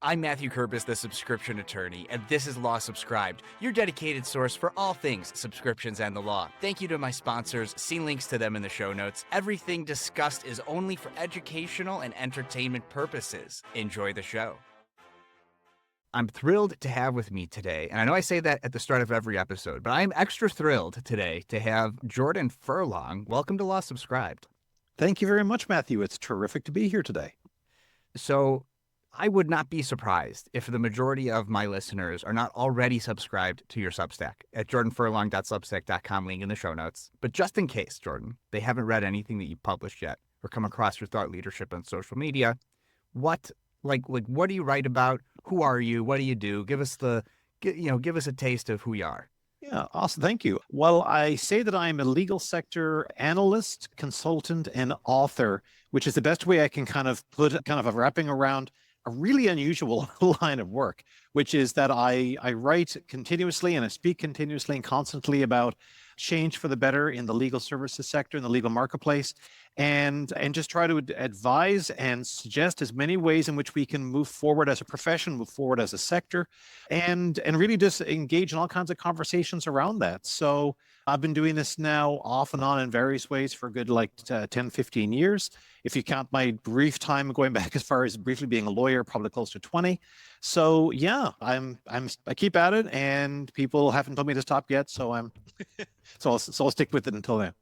I'm Matthew Kurbis, the subscription attorney, and this is Law Subscribed, your dedicated source for all things subscriptions and the law. Thank you to my sponsors. See links to them in the show notes. Everything discussed is only for educational and entertainment purposes. Enjoy the show. I'm thrilled to have with me today, and I know I say that at the start of every episode, but I'm extra thrilled today to have Jordan Furlong. Welcome to Law Subscribed. Thank you very much, Matthew. It's terrific to be here today. So I would not be surprised if the majority of my listeners are not already subscribed to your Substack at jordanfurlong.substack.com, link in the show notes. But just in case, Jordan, they haven't read anything that you've published yet or come across your thought leadership on social media, what do you write about? Who are you? What do you do? Give us a taste of who you are. Yeah, awesome. Thank you. Well, I say that I'm a legal sector analyst, consultant, and author, which is the best way I can kind of put a wrapping around a really unusual line of work, which is that I write continuously and I speak continuously and constantly about change for the better in the legal services sector, in the legal marketplace, and just try to advise and suggest as many ways in which we can move forward as a profession, move forward as a sector, and really just engage in all kinds of conversations around that. So I've been doing this now off and on in various ways for a good 10, 15 years. If you count my brief time going back as far as briefly being a lawyer, probably close to 20. So yeah, I keep at it, and people haven't told me to stop yet. So I'll stick with it until then.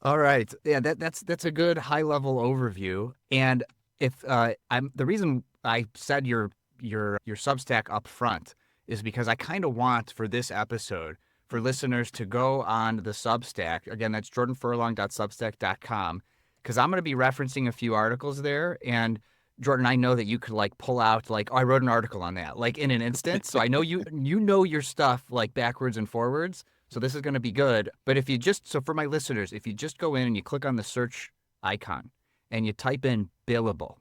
All right. Yeah, that's a good high level overview. And if the reason I said your Substack up front is because I kind of want for this episode for listeners to go on the Substack. Again, that's jordanfurlong.substack.com, because I'm going to be referencing a few articles there. And Jordan, I know that you could pull out I wrote an article on that in an instant. So I know you know your stuff backwards and forwards. So this is going to be good. But so for my listeners, if you just go in and you click on the search icon and you type in billable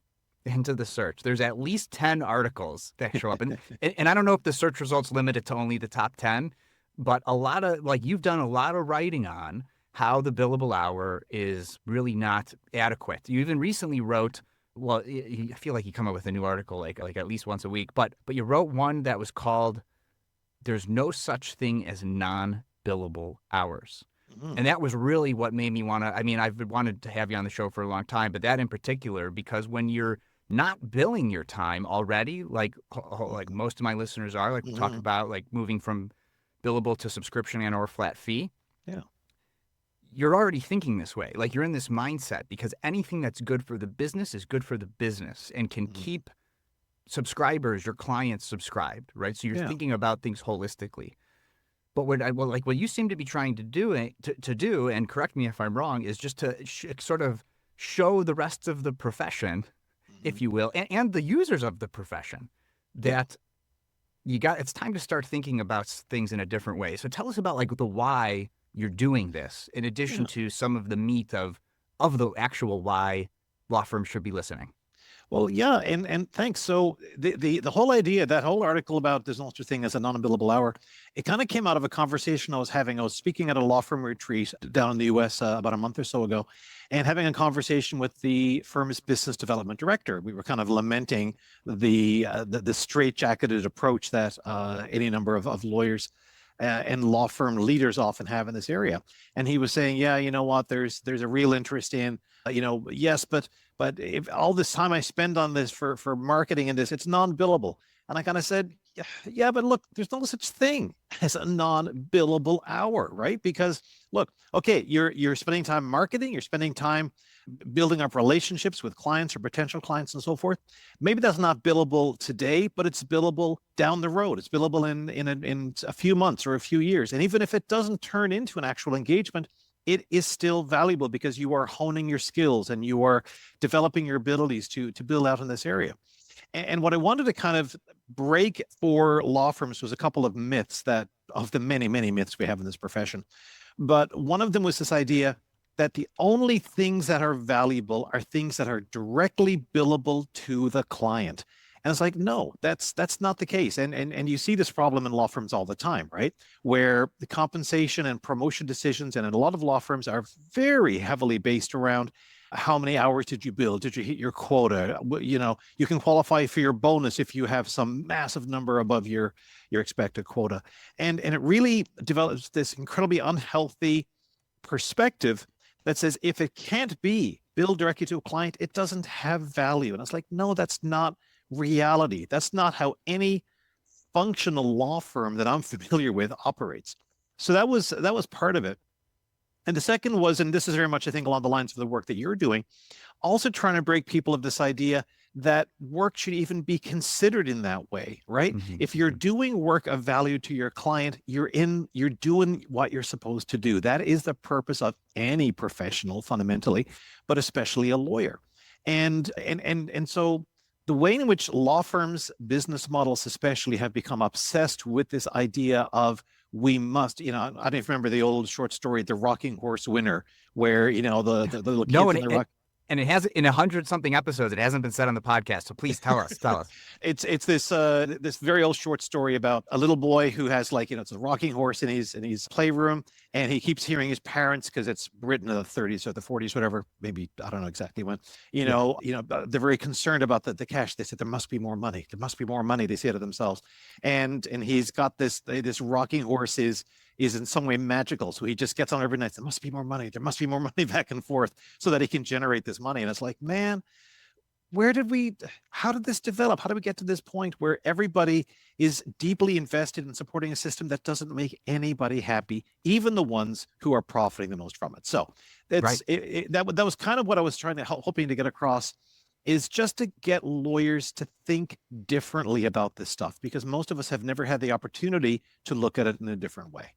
into the search, there's at least 10 articles that show up. And I don't know if the search results limited to only the top 10, but a lot of you've done a lot of writing on how the billable hour is really not adequate. You even recently wrote, well, I feel like you come up with a new article like at least once a week, but you wrote one that was called "There's No Such Thing as Non-Billable Hours." Mm-hmm. And that was really what made me want to, I've wanted to have you on the show for a long time, but that in particular, because when you're not billing your time already, like most of my listeners are, we talk about moving from billable to subscription and or flat fee. Yeah. You're already thinking this way. You're in this mindset because anything that's good for the business is good for the business and can keep subscribers, your clients subscribed, right? So you're thinking about things holistically. But what you seem to be trying to do, and correct me if I'm wrong, is just to sort of show the rest of the profession, if you will, and the users of the profession that it's time to start thinking about things in a different way. So tell us about the why you're doing this, in addition to some of the meat of the actual why law firms should be listening. Well, yeah, and thanks. So the whole idea, that whole article about there's no such thing as a non-billable hour, it kind of came out of a conversation I was having. I was speaking at a law firm retreat down in the U.S. About a month or so ago, and having a conversation with the firm's business development director. We were kind of lamenting the straitjacketed approach that any number of lawyers and law firm leaders often have in this area. And he was saying, yeah, you know what, there's a real interest in, yes, but if all this time I spend on this for marketing and this, it's non-billable. And I kind of said, yeah, but look, there's no such thing as a non-billable hour, right? Because look, okay, you're spending time marketing, you're spending time building up relationships with clients or potential clients and so forth. Maybe that's not billable today, but it's billable down the road. It's billable in a few months or a few years. And even if it doesn't turn into an actual engagement, it is still valuable because you are honing your skills and you are developing your abilities to build out in this area. And what I wanted to kind of break for law firms was a couple of myths of the many, many myths we have in this profession. But one of them was this idea that the only things that are valuable are things that are directly billable to the client. And it's no, that's not the case. And you see this problem in law firms all the time, right? Where the compensation and promotion decisions and in a lot of law firms are very heavily based around how many hours did you bill? Did you hit your quota? You can qualify for your bonus if you have some massive number above your expected quota. And it really develops this incredibly unhealthy perspective that says if it can't be billed directly to a client, it doesn't have value. And it's like, no, that's not reality. That's not how any functional law firm that I'm familiar with operates. So that was part of it. And the second was, and this is very much, I think, along the lines of the work that you're doing, also trying to break people of this idea that work should even be considered in that way, right? Mm-hmm. If you're doing work of value to your client, you're doing what you're supposed to do. That is the purpose of any professional fundamentally, but especially a lawyer. And so the way in which law firms, business models especially, have become obsessed with this idea of we must, I don't know if you remember the old short story, The Rocking Horse Winner, where, the little No, kids in the rock. And it has, in 100-something episodes, it hasn't been said on the podcast. So please tell us. It's this very old short story about a little boy who has it's a rocking horse in his playroom, and he keeps hearing his parents, because it's written in the 30s or the 40s, whatever, maybe I don't know exactly when. They're very concerned about the cash. They said there must be more money. There must be more money. They say to themselves, and he's got this rocking horse is in some way magical. So he just gets on every night. There must be more money. There must be more money, back and forth, so that he can generate this money. And it's like, man, how did this develop? How did we get to this point where everybody is deeply invested in supporting a system that doesn't make anybody happy, even the ones who are profiting the most from it? So that's right. That was kind of what I was hoping to get across, is just to get lawyers to think differently about this stuff, because most of us have never had the opportunity to look at it in a different way.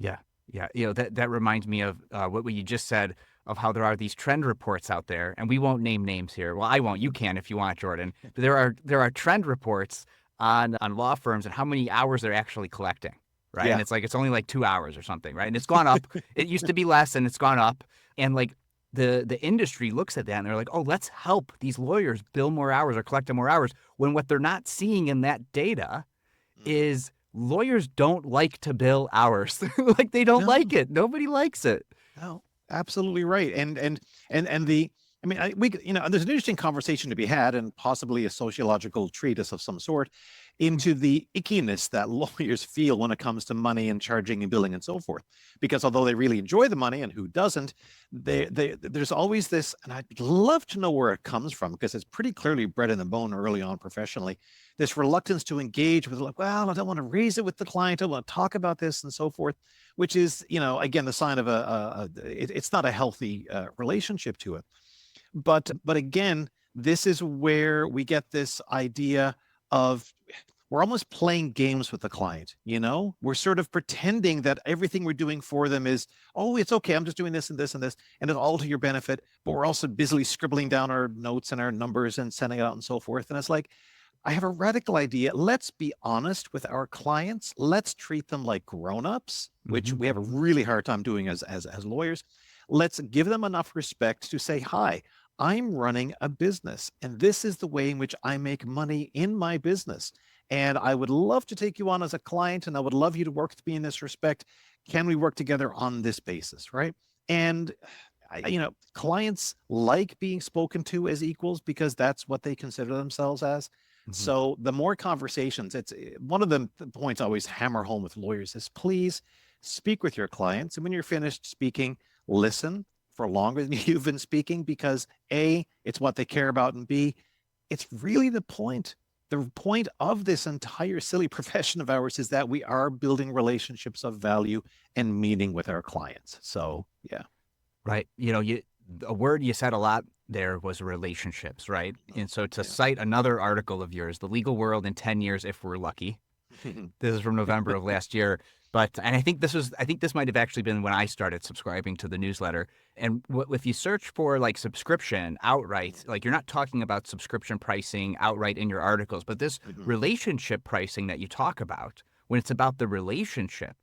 Yeah. Yeah. That reminds me of what you just said, of how there are these trend reports out there, and we won't name names here. Well, I won't. You can if you want, Jordan. But there are trend reports on law firms and how many hours they're actually collecting, right? Yeah. And it's only like 2 hours or something, right? And it's gone up. It used to be less, and it's gone up. And the industry looks at that and they're like, oh, let's help these lawyers bill more hours or collect more hours, when what they're not seeing in that data is lawyers don't like to bill hours. They don't like it. Nobody likes it. No, absolutely right. And there's an interesting conversation to be had, and possibly a sociological treatise of some sort, into the ickiness that lawyers feel when it comes to money and charging and billing and so forth. Because although they really enjoy the money, and who doesn't, there's always this, and I'd love to know where it comes from, because it's pretty clearly bred in the bone early on professionally, this reluctance to engage with, well, I don't want to raise it with the client, I want to talk about this and so forth, which is, again, the sign of it's not a healthy relationship to it. But again, this is where we get this idea of, we're almost playing games with the client. We're sort of pretending that everything we're doing for them is, oh, it's okay, I'm just doing this and this and this, and it's all to your benefit. But we're also busily scribbling down our notes and our numbers and sending it out and so forth. And it's like, I have a radical idea. Let's be honest with our clients. Let's treat them like grown-ups, which we have a really hard time doing as lawyers. Let's give them enough respect to say, hi, I'm running a business, and this is the way in which I make money in my business. And I would love to take you on as a client, and I would love you to work with me in this respect. Can we work together on this basis, right? And clients like being spoken to as equals, because that's what they consider themselves as. So the more conversations, it's one of the points I always hammer home with lawyers is, please speak with your clients. And when you're finished speaking, listen for longer than you've been speaking, because A, it's what they care about, and B, it's really the point. The point of this entire silly profession of ours is that we are building relationships of value and meaning with our clients. So, yeah. Right. A word you said a lot there was relationships, right? And so to cite another article of yours, The Legal World in 10 Years If We're Lucky. This is from November of last year. And I think this might have actually been when I started subscribing to the newsletter. And if you search for subscription outright, you're not talking about subscription pricing outright in your articles, but this relationship pricing that you talk about, when it's about the relationship,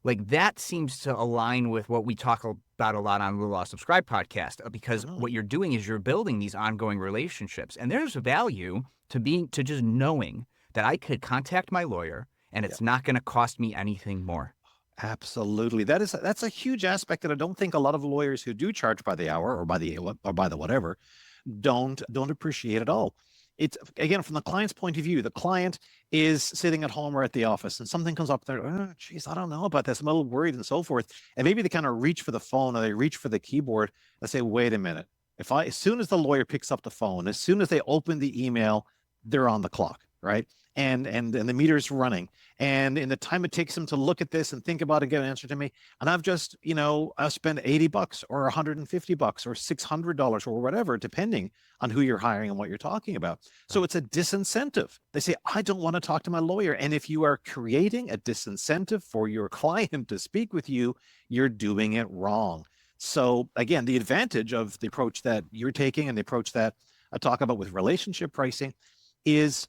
that seems to align with what we talk about a lot on the Law Subscribe podcast, because what you're doing is you're building these ongoing relationships. And there's value to just knowing that I could contact my lawyer and it's not going to cost me anything more. Absolutely. That's a huge aspect that I don't think a lot of lawyers who do charge by the hour or by the whatever don't appreciate at all. It's again from the client's point of view. The client is sitting at home or at the office, and something comes up there. Oh, geez, I don't know about this. I'm a little worried, and so forth. And maybe they kind of reach for the phone or they reach for the keyboard and say, "Wait a minute. As soon as the lawyer picks up the phone, as soon as they open the email, they're on the clock, right? And the meter's running. And in the time it takes them to look at this and think about it and get an answer to me, and I've just, I've spent $80 or $150 or $600 or whatever, depending on who you're hiring and what you're talking about. So it's a disincentive. They say, I don't want to talk to my lawyer. And if you are creating a disincentive for your client to speak with you, you're doing it wrong. So again, the advantage of the approach that you're taking and the approach that I talk about with relationship pricing is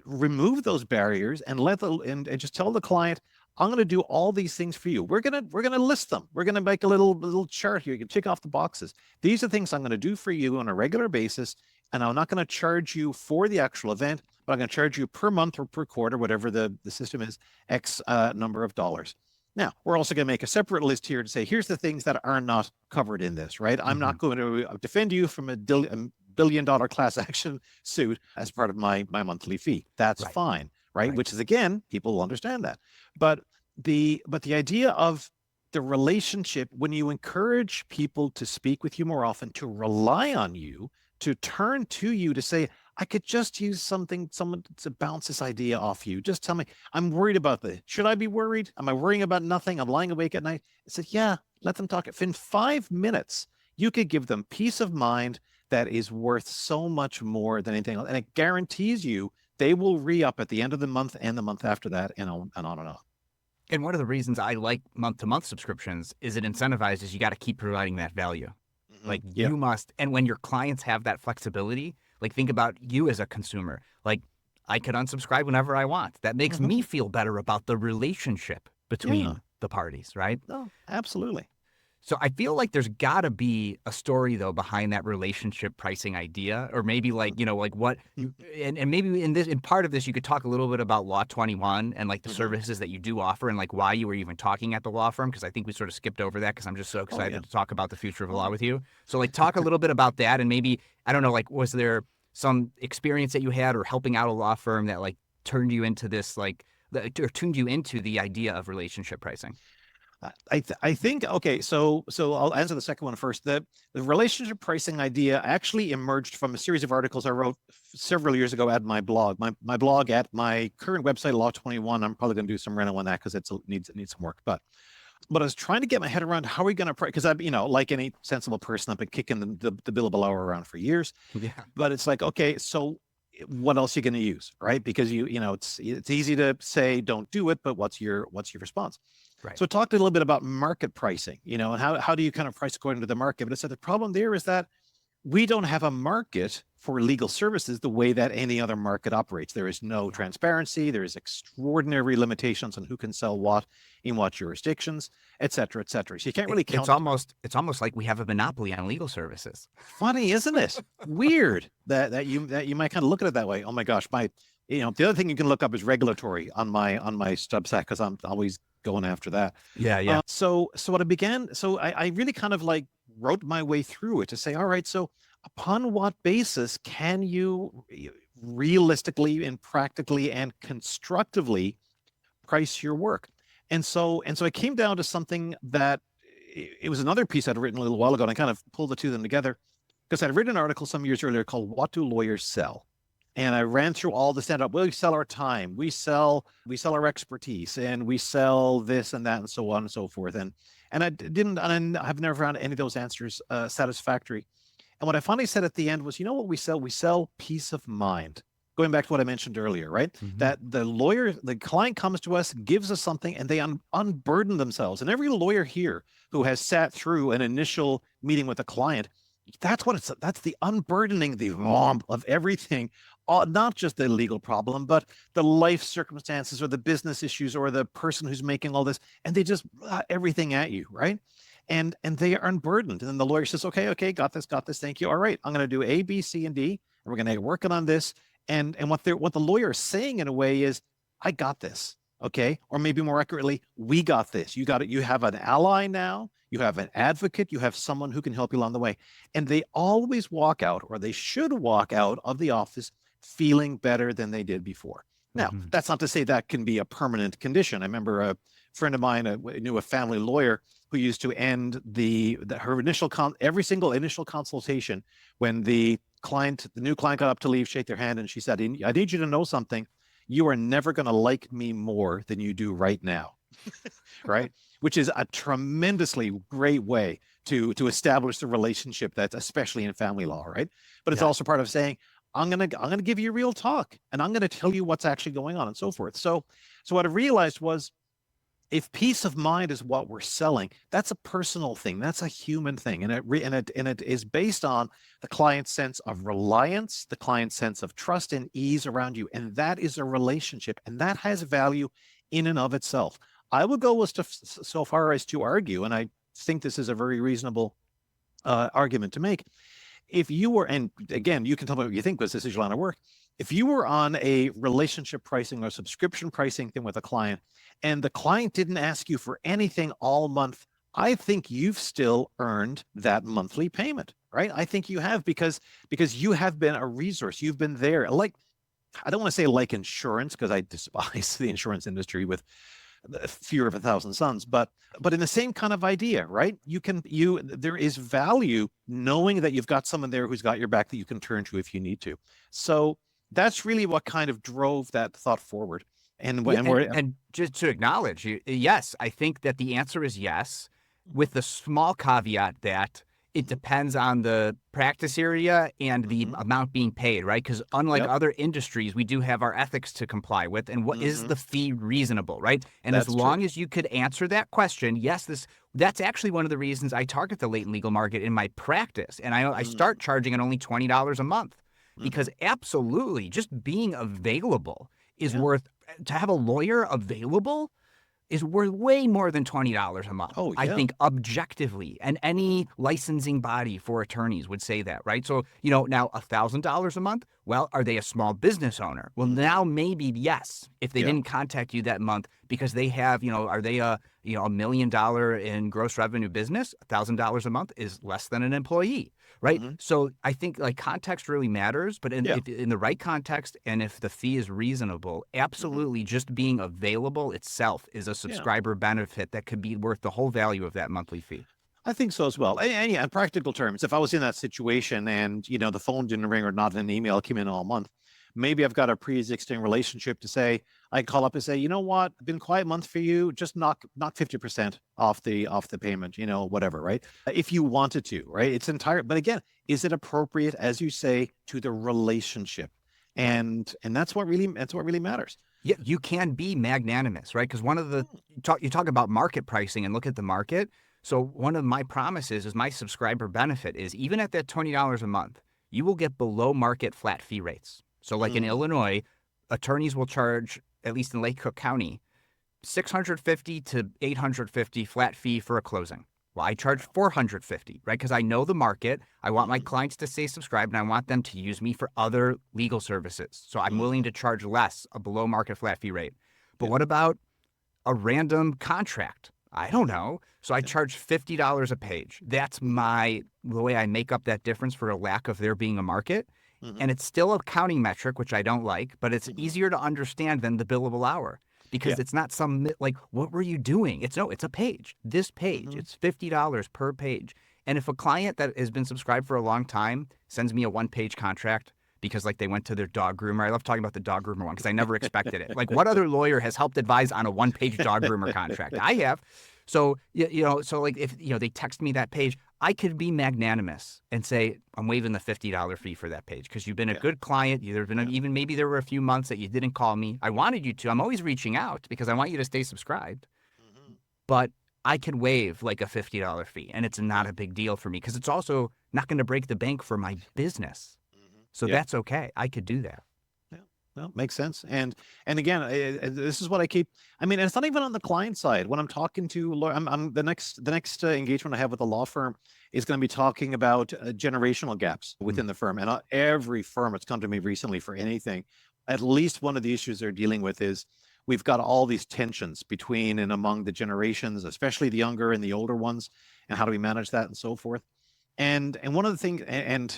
remove those barriers and and just tell the client, I'm going to do all these things for you. We're going to list them. We're going to make a little chart here. You can tick off the boxes. These are things I'm going to do for you on a regular basis. And I'm not going to charge you for the actual event, but I'm going to charge you per month or per quarter, whatever the system is, X number of dollars. Now, we're also going to make a separate list here to say, here's the things that are not covered in this, right? I'm not going to defend you from a billion-dollar class action suit as part of my monthly fee. That's fine, right? Which is, again, people will understand that. But the idea of the relationship, when you encourage people to speak with you more often, to rely on you, to turn to you to say, I could just use someone to bounce this idea off you. Just tell me, I'm worried about this. Should I be worried? Am I worrying about nothing? I'm lying awake at night. I said, yeah, let them talk. If in 5 minutes, you could give them peace of mind that is worth so much more than anything else. And it guarantees you they will re-up at the end of the month and the month after that, and on and on and on. And one of the reasons I like month-to-month subscriptions is it incentivizes you got to keep providing that value. Like you must, and when your clients have that flexibility, like think about you as a consumer. Like I could unsubscribe whenever I want. That makes me feel better about the relationship between the parties, right? No, absolutely. So I feel like there's got to be a story though behind that relationship pricing idea, or maybe like like what, and maybe in part of this you could talk a little bit about Law 21 and like the services that you do offer and like why you were even talking at the law firm, because I think we sort of skipped over that because I'm just so excited to talk about the future of law with you. So like talk a little bit about that, and maybe I don't know, like was there some experience that you had or helping out a law firm that like turned you into this or tuned you into the idea of relationship pricing? I think, okay, so I'll answer the second one first. The relationship pricing idea actually emerged from a series of articles I wrote several years ago at my blog. My blog at my current website, Law 21. I'm probably going to do some reno on that because it needs some work. But I was trying to get my head around how are we going to price, because I've, like any sensible person, I've been kicking the billable hour around for years. Yeah. But it's like, okay, so what else are you going to use, right? Because it's easy to say don't do it, but what's your response? Right. So talked a little bit about market pricing, and how do you kind of price according to the market? But I said the problem there is that we don't have a market for legal services the way that any other market operates. There is no transparency. There is extraordinary limitations on who can sell what in what jurisdictions, et cetera, et cetera. So you can't really count. It's almost like we have a monopoly on legal services. Funny, isn't it? Weird that you might kind of look at it that way. Oh my gosh, the other thing you can look up is regulatory on my Substack, because I'm always going after that. Yeah. So what I began, I really kind of like wrote my way through it to say, all right, so upon what basis can you realistically and practically and constructively price your work? And so I came down to something that it was another piece I'd written a little while ago, and I kind of pulled the two of them together because I'd written an article some years earlier called "What Do Lawyers Sell?" And I ran through all the stand up. Well, we sell our time, we sell our expertise, and we sell this and that, and so on and so forth. And I've never found any of those answers satisfactory. And what I finally said at the end was, what we sell? We sell peace of mind. Going back to what I mentioned earlier, right? That the client comes to us, gives us something, and they unburden themselves. And every lawyer here who has sat through an initial meeting with a client, that's the unburdening, the womp of everything, not just the legal problem, but the life circumstances or the business issues or the person who's making all this, and they just everything at you, right? And they are unburdened. And then the lawyer says, okay, got this, thank you. All right, I'm going to do A, B, C, and D, and we're going to get working on this. And what the lawyer is saying in a way is, I got this. Okay. Or maybe more accurately, we got this. You got it. You have an ally now. You have an advocate. You have someone who can help you along the way. And they always walk out, or they should walk out of the office feeling better than they did before. Now, Hmm. that's not to say that can be a permanent condition. I remember a friend of mine knew a family lawyer who used to end her every single initial consultation when the new client got up to leave, shake their hand, and she said, "I need you to know something. You are never going to like me more than you do right now." Right? Which is a tremendously great way to establish the relationship, that's especially in family law, right? But it's Yeah. also part of saying, I'm gonna give you real talk, and I'm gonna tell you what's actually going on, and so forth. So what I realized was, if peace of mind is what we're selling, that's a personal thing. That's a human thing, and it is based on the client's sense of reliance, the client's sense of trust and ease around you, and that is a relationship, and that has value in and of itself. I would go so far as to argue, and I think this is a very reasonable argument to make. If you were, and again, you can tell me what you think, because this is your line of work. If you were on a relationship pricing or subscription pricing thing with a client, and the client didn't ask you for anything all month, I think you've still earned that monthly payment, right? I think you have, because you have been a resource. You've been there. Like, I don't want to say like insurance, because I despise the insurance industry with fear of a thousand suns, but in the same kind of idea, right? There is value knowing that you've got someone there who's got your back that you can turn to if you need to. So that's really what kind of drove that thought forward. And Yeah, when and, we're and just to acknowledge, yes, I think that the answer is yes, with the small caveat that it depends on the practice area and the Mhm. amount being paid, right? Because unlike Yep. other industries, we do have our ethics to comply with, and what is Hmm. the fee reasonable, right? And as That's true. long as you could answer that question, yes, that's actually one of the reasons I target the latent legal market in my practice, and I start charging at only $20 a month, Mm-hmm. because absolutely, just being available is Yeah. worth to have a lawyer available is worth way more than $20 a month. Oh I yeah. think objectively, and any licensing body for attorneys would say that, right? So, now $1,000 a month, well, are they a small business owner? Well, Hmm. now maybe yes, if they Yeah. didn't contact you that month because they have, are they $1 million in gross revenue business? $1,000 a month is less than an employee, right? Hmm. So I think like context really matters, but Yeah. if in the right context and if the fee is reasonable, Hmm. absolutely just being available itself is a Yeah. subscriber benefit that could be worth the whole value of that monthly fee. I think so as well. And yeah, in practical terms, if I was in that situation and the phone didn't ring or not an email came in all month, maybe I've got a pre-existing relationship to say, I call up and say, you know what, been a quiet month for you, just knock 50% off the payment, whatever, right? If you wanted to, right? It's entire, but again, is it appropriate, as you say, to the relationship? And that's what really matters. Yeah, you can be magnanimous, right? Because one of the you talk about market pricing and look at the market. So one of my promises is my subscriber benefit is even at that $20 a month, you will get below market flat fee rates. So like in Mm, Illinois, attorneys will charge, at least in Lake Cook County, 650 to 850 flat fee for a closing. Well, I charge 450, right? Because I know the market. I want my mhm, clients to stay subscribed and I want them to use me for other legal services. So I'm willing mhm. to charge less, a below market flat fee rate. But Yeah. what about a random contract? I don't Mhm. know. So I Yeah. charge $50 a page. That's Mhm. the way I make up that difference for a lack of there being a market. Mhm. And it's still a counting metric, which I don't like, but it's Mhm. easier to understand than the billable hour Yeah. because it's not some like, what were you doing? It's a page. This page, Mhm. it's $50 per page. And if a client that has been subscribed for a long time sends me a one-page contract because like they went to their dog groomer. I love talking about the dog groomer one because I never expected it. Like what other lawyer has helped advise on a one-page dog groomer contract? I have. So so like if they text me that page, I could be magnanimous and say I'm waiving the $50 fee for that page because you've been a Yeah. good client. There's been Yeah. even maybe there were a few months that you didn't call me. I wanted you to. I'm always reaching out because I want you to stay subscribed. Mhm. But I could waive like a $50 fee, and it's not Yeah. a big deal for me because it's also not going to break the bank for my business. Mhm. So Yeah. that's okay. I could do that. Yeah. No, makes sense. And again, this is what I keep. I mean, and it's not even on the client side. When I'm talking to, I'm the next engagement I have with a law firm is going to be talking about generational gaps Mm. within the firm. And every firm that's come to me recently for anything, at least one of the issues they're dealing with is we've got all these tensions between and among the generations, especially the younger and the older ones, and how do we manage that and so forth. And one of the things, and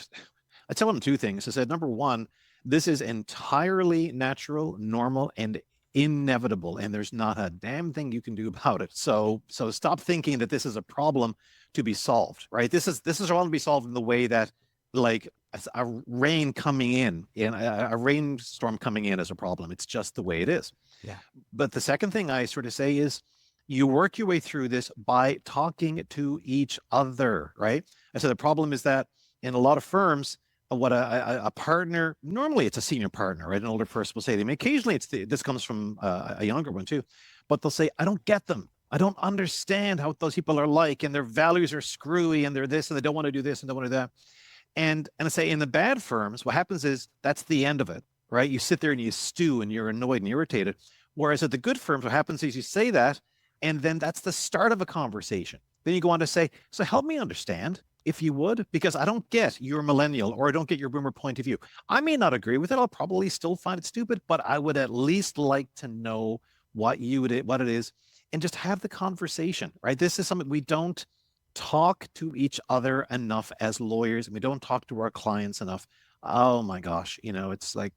I tell them two things. I said, number one, this is entirely natural, normal, and inevitable, and there's not a damn thing you can do about it. So stop thinking that this is a problem to be solved, right? This is a problem to be solved in the way that, like, a rain coming in, a rainstorm coming in is a problem. It's just the way it is. Yeah. But the second thing I sort of say is you work your way through this by talking to each other, right? I said the problem is that in a lot of firms, what a partner, normally it's a senior partner, right? An older person will say to me, occasionally this comes from a younger one too, but they'll say, I don't get them. I don't understand how those people are like, and their values are screwy, and they're this, and they don't want to do this, and don't want to do that. And I say in the bad firms, what happens is that's the end of it, right? You sit there and you stew and you're annoyed and irritated. Whereas at the good firms, what happens is you say that, and then that's the start of a conversation. Then you go on to say, so help me understand, if you would, because I don't get your millennial or I don't get your boomer point of view. I may not agree with it. I'll probably still find it stupid, but I would at least like to know what it is, and just have the conversation, right? This is something we don't talk to each other enough as lawyers, and we don't talk to our clients enough. Oh my gosh, it's like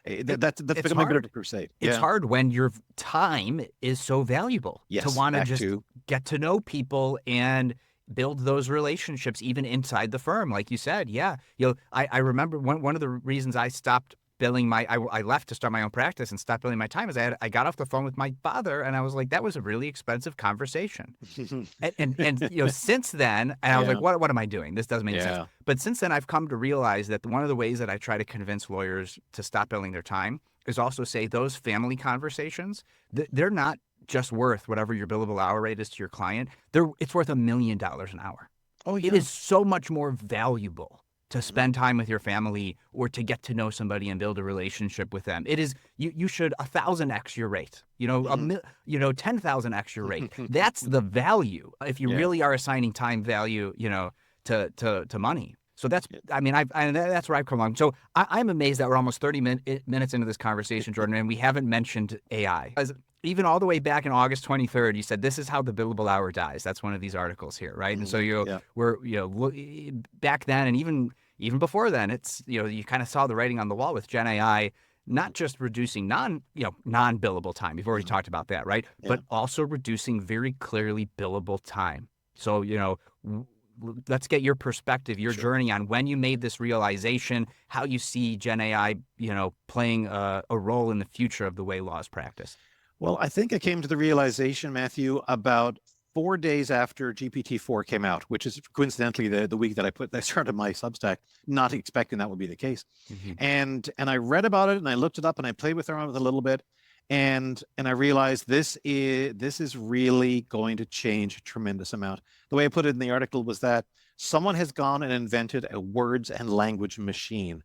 that's becoming a bit of a crusade. It's hard when your time is so valuable to want to just get to know people and build those relationships even inside the firm, like you said. Yeah, I remember one of the reasons I stopped billing I left to start my own practice and stopped billing my time is I got off the phone with my father, and I was like, that was a really expensive conversation. and since then, and I was like, what am I doing? This doesn't make sense. But since then, I've come to realize that one of the ways that I try to convince lawyers to stop billing their time is also say those family conversations, they're not just worth whatever your billable hour rate is to your client. It's worth $1 million an hour. Oh, yeah. It is so much more valuable to spend time with your family or to get to know somebody and build a relationship with them. It is, you should 1,000x your rate, 10,000x your rate. That's the value if you really are assigning time value, to money. So that's, that's where I've come along. So I'm amazed that we're almost 30 minutes into this conversation, Jordan, and we haven't mentioned AI. Even all the way back in August 23rd, you said, this is how the billable hour dies. That's one of these articles here, right? And so we're back then, and even before then, it's, you kind of saw the writing on the wall with Gen AI, not just reducing non-billable time. You've already talked about that, right? But also reducing very clearly billable time. So, let's get your perspective, your journey on when you made this realization, how you see Gen AI, playing a role in the future of the way law is practiced. Well, I think I came to the realization, Matthew, about 4 days after GPT-4 came out, which is coincidentally the week that I started my Substack, not expecting that would be the case. Mm-hmm. And I read about it, and I looked it up, and I played with it a little bit, and I realized this is really going to change a tremendous amount. The way I put it in the article was that someone has gone and invented a words and language machine.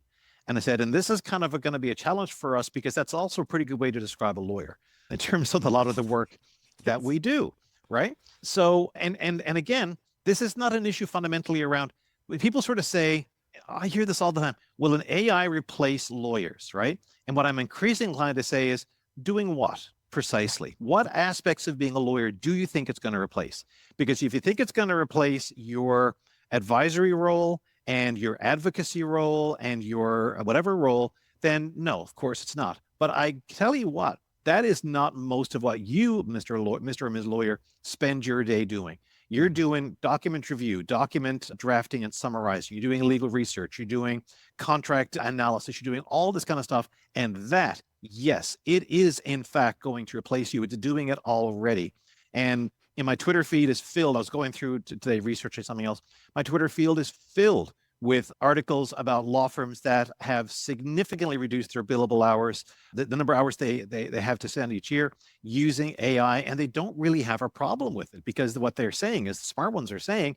And I said, and this is kind of going to be a challenge for us, because that's also a pretty good way to describe a lawyer in terms of a lot of the work that we do, right? So, and again, this is not an issue fundamentally around, people sort of say, I hear this all the time, will an AI replace lawyers, right? And what I'm increasingly inclined to say is, doing what precisely? What aspects of being a lawyer do you think it's going to replace? Because if you think it's going to replace your advisory role and your advocacy role and your whatever role, then no, of course it's not. But I tell you what, that is not most of what you, Mr. or Ms. Lawyer, spend your day doing. You're doing document review, document drafting and summarizing. You're doing legal research. You're doing contract analysis. You're doing all this kind of stuff. And that, yes, it is in fact going to replace you. It's doing it already. And in my Twitter feed is filled. I was going through today researching something else. My Twitter feed is filled with articles about law firms that have significantly reduced their billable hours, the number of hours they have to spend each year using AI, and they don't really have a problem with it, because what they're saying is, the smart ones are saying,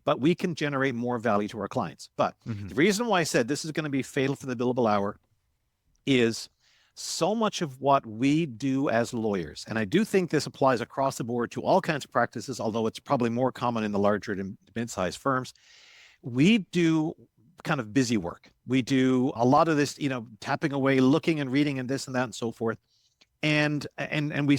but we can generate more value to our clients. But the reason why I said this is going to be fatal for the billable hour is so much of what we do as lawyers, and I do think this applies across the board to all kinds of practices, although it's probably more common in the larger to mid-sized firms, we do kind of busy work. We do a lot of this, tapping away, looking and reading and this and that and so forth. And we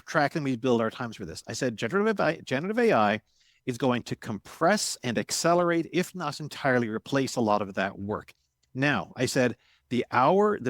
track and we build our times for this. I said generative AI is going to compress and accelerate, if not entirely replace a lot of that work. Now, I said the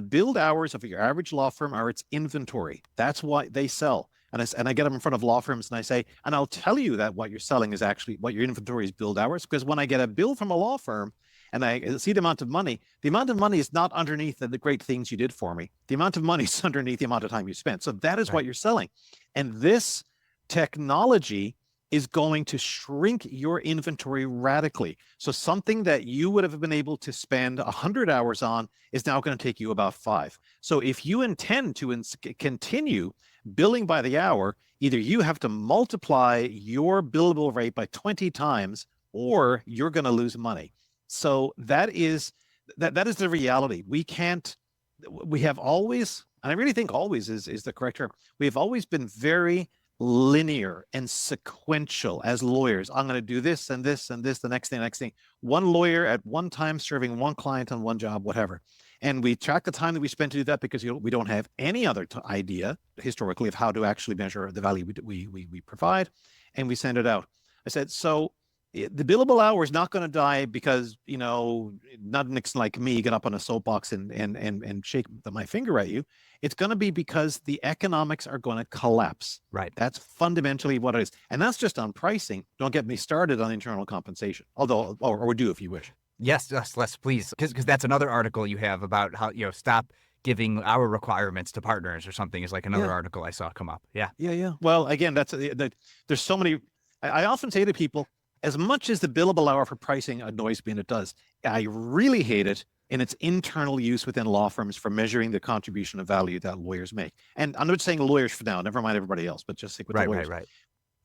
build hours of your average law firm are its inventory. That's what they sell. And I get them in front of law firms and I say, and I'll tell you that what you're selling is actually what your inventory is build hours, because when I get a bill from a law firm and I see the amount of money is not underneath the great things you did for me. The amount of money is underneath the amount of time you spent. So that is what you're selling. And this technology is going to shrink your inventory radically. So something that you would have been able to spend 100 hours on is now going to take you about 5. So if you intend to continue billing by the hour, either you have to multiply your billable rate by 20 times or you're going to lose money. So that is the reality. We have always, and I really think always is the correct term. We have always been very linear and sequential as lawyers. I'm going to do this and this and this, the next thing. One lawyer at one time serving one client on one job, whatever. And we track the time that we spend to do that because we don't have any other idea historically of how to actually measure the value we provide, and we send it out. I said, so the billable hour is not going to die because, not Nixon like me get up on a soapbox and shake my finger at you. It's going to be because the economics are going to collapse. Right. That's fundamentally what it is. And that's just on pricing. Don't get me started on internal compensation, although, or do if you wish. Yes, Les, please. Because that's another article you have about how, stop giving our requirements to partners or something is like another article I saw come up. Yeah. Yeah. Well, again, there's so many. I often say to people, as much as the billable hour for pricing annoys me, and it does, I really hate it in its internal use within law firms for measuring the contribution of value that lawyers make. And I'm not saying lawyers for now, never mind everybody else, but just stick with the lawyers. Right.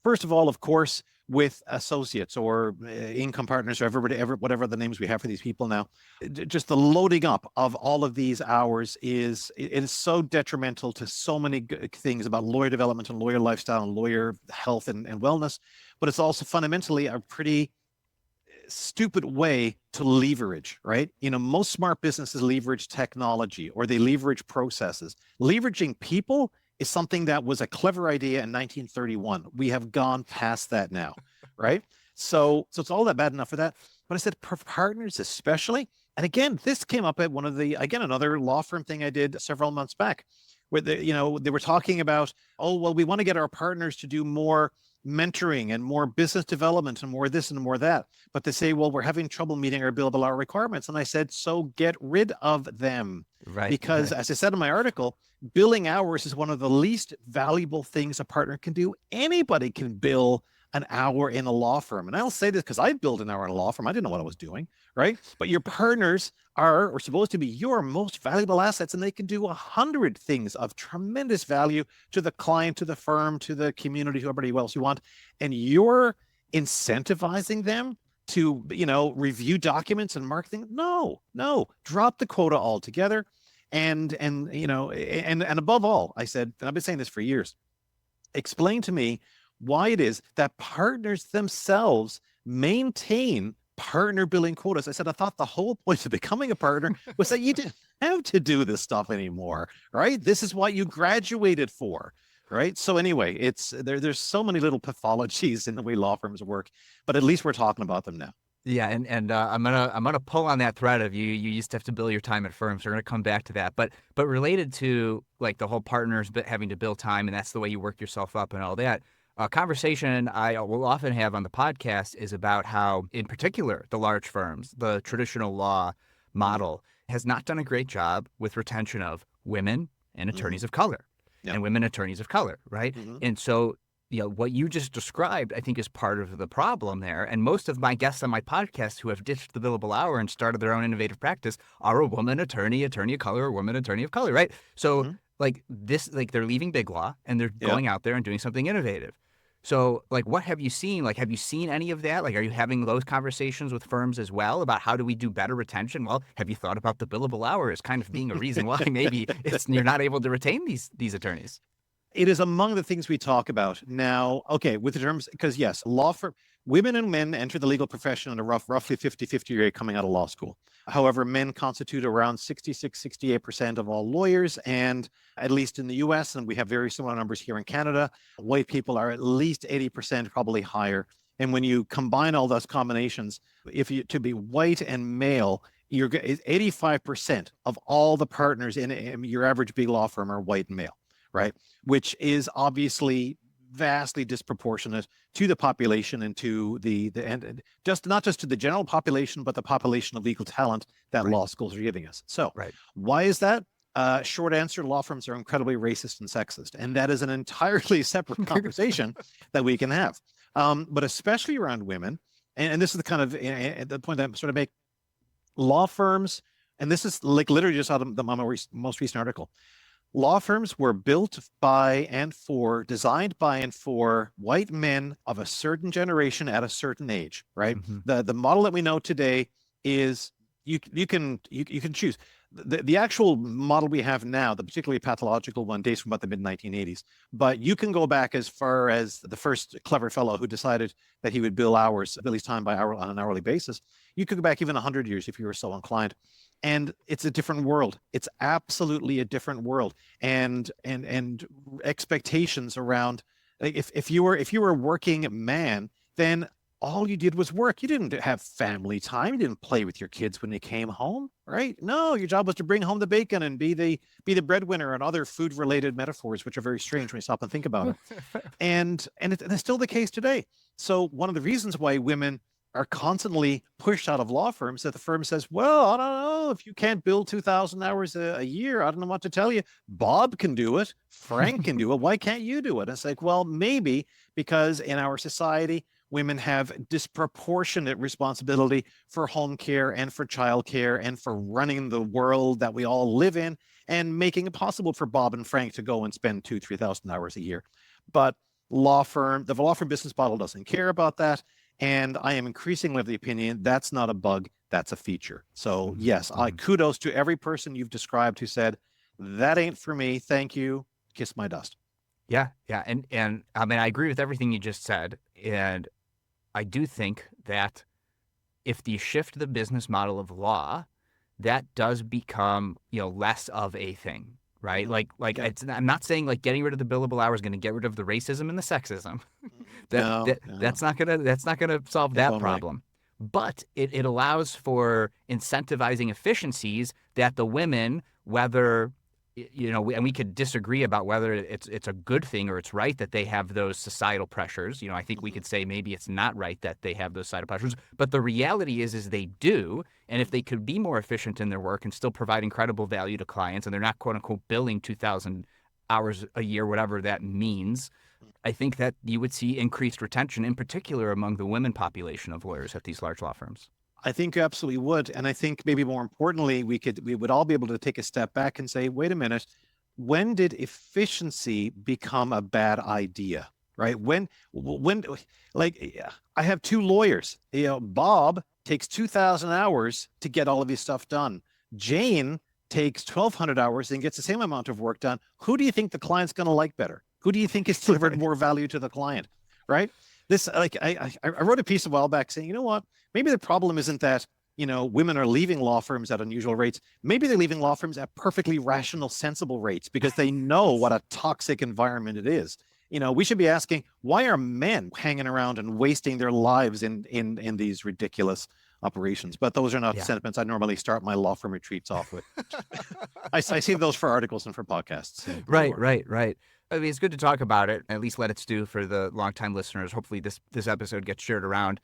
First of all, of course, with associates or income partners or whatever the names we have for these people now, just the loading up of all of these hours it is so detrimental to so many things about lawyer development and lawyer lifestyle and lawyer health and wellness. But it's also fundamentally a pretty stupid way to leverage, right? Most smart businesses leverage technology or they leverage processes. Leveraging people is something that was a clever idea in 1931. We have gone past that now, right? So it's all that bad enough for that. But I said for partners especially, and again, this came up at another law firm thing I did several months back, where they were talking about, we want to get our partners to do more mentoring and more business development and more this and more that. But they say, we're having trouble meeting our billable hour requirements. And I said, so get rid of them. Right. Because as I said in my article, billing hours is one of the least valuable things a partner can do. Anybody can bill an hour in a law firm. And I'll say this because I billed an hour in a law firm. I didn't know what I was doing, right? But your partners are supposed to be your most valuable assets, and they can do 100 things of tremendous value to the client, to the firm, to the community, to everybody else you want. And you're incentivizing them to, review documents and marketing. No, drop the quota altogether. And above all, I said, and I've been saying this for years, explain to me why it is that partners themselves maintain partner billing quotas. I said, I thought the whole point of becoming a partner was that you didn't have to do this stuff anymore, right? This is what you graduated for, right? So anyway, there's so many little pathologies in the way law firms work, but at least we're talking about them now. Yeah, and I'm gonna pull on that thread of you used to have to bill your time at firms. We're gonna come back to that, but related to like the whole partners having to bill time, and that's the way you work yourself up and all that. A conversation I will often have on the podcast is about how, in particular, the large firms, the traditional law model has not done a great job with retention of women and attorneys of color and women attorneys of color, right? And so, what you just described, I think, is part of the problem there. And most of my guests on my podcast who have ditched the billable hour and started their own innovative practice are a woman attorney of color, or woman attorney of color, right? So they're leaving big law and they're going out there and doing something innovative. So, what have you seen? Have you seen any of that? Are you having those conversations with firms as well about how do we do better retention? Well, have you thought about the billable hour as kind of being a reason why maybe you're not able to retain these attorneys? It is among the things we talk about now. Okay, with the terms, because yes, law firm, women and men enter the legal profession at a roughly 50-50 rate coming out of law school. However, men constitute around 66-68% of all lawyers, and at least in the US, and we have very similar numbers here in Canada, white people are at least 80%, probably higher. And when you combine all those combinations, if you to be white and male, you're 85% of all the partners in your average big law firm are white and male, right? Which is obviously vastly disproportionate to the population and to and just not just to the general population, but the population of legal talent that law schools are giving us. So why is that? Short answer, law firms are incredibly racist and sexist, and that is an entirely separate conversation that we can have. But especially around women, and this is the kind of the point that I'm sort of make, law firms, and this is like literally just out of the most recent article, law firms were built by and for, designed by and for white men of a certain generation at a certain age, right? The model that we know today is you can choose. The actual model we have now, the particularly pathological one, dates from about the mid-1980s. But you can go back as far as the first clever fellow who decided that he would bill his time by hour on an hourly basis. You could go back even 100 years if you were so inclined. And it's a different world. It's absolutely a different world. And expectations around, if you were a working man, then all you did was work. You didn't have family time. You didn't play with your kids when they came home, right? No, your job was to bring home the bacon and be the breadwinner, and other food-related metaphors, which are very strange when you stop and think about it. And it's still the case today. So one of the reasons why women are constantly pushed out of law firms, that the firm says, well, I don't know, if you can't bill 2,000 hours a year, I don't know what to tell you. Bob can do it. Frank can do it. Why can't you do it? It's like, well, maybe because in our society, women have disproportionate responsibility for home care and for childcare and for running the world that we all live in and making it possible for Bob and Frank to go and spend 2,000-3,000 hours a year. But the law firm business model doesn't care about that. And I am increasingly of the opinion that's not a bug, that's a feature. So yes, kudos to every person you've described who said, that ain't for me, thank you, kiss my dust. Yeah. And I mean, I agree with everything you just said. And I do think that if you shift the business model of law, that does become, less of a thing, right? I'm not saying like getting rid of the billable hour is going to get rid of the racism and the sexism. That's not gonna solve that problem. But it allows for incentivizing efficiencies that the women, whether and we could disagree about whether it's a good thing or it's right that they have those societal pressures. I think we could say maybe it's not right that they have those societal pressures, but the reality is they do. And if they could be more efficient in their work and still provide incredible value to clients, and they're not quote unquote billing 2,000 hours a year, whatever that means, I think that you would see increased retention, in particular among the women population of lawyers at these large law firms. I think you absolutely would. And I think maybe more importantly, we would all be able to take a step back and say, wait a minute, when did efficiency become a bad idea? Right? When like I have two lawyers, Bob takes 2,000 hours to get all of his stuff done. Jane takes 1,200 hours and gets the same amount of work done. Who do you think the client's going to like better? Who do you think has delivered more value to the client? Right? This, I wrote a piece a while back saying, you know what? Maybe the problem isn't that, women are leaving law firms at unusual rates. Maybe they're leaving law firms at perfectly rational, sensible rates because they know what a toxic environment it is. We should be asking, why are men hanging around and wasting their lives in these ridiculous operations? But those are not sentiments I normally start my law firm retreats off with. I save those for articles and for podcasts. So Right. I mean, it's good to talk about it, at least let it stew for the longtime listeners. Hopefully this episode gets shared around.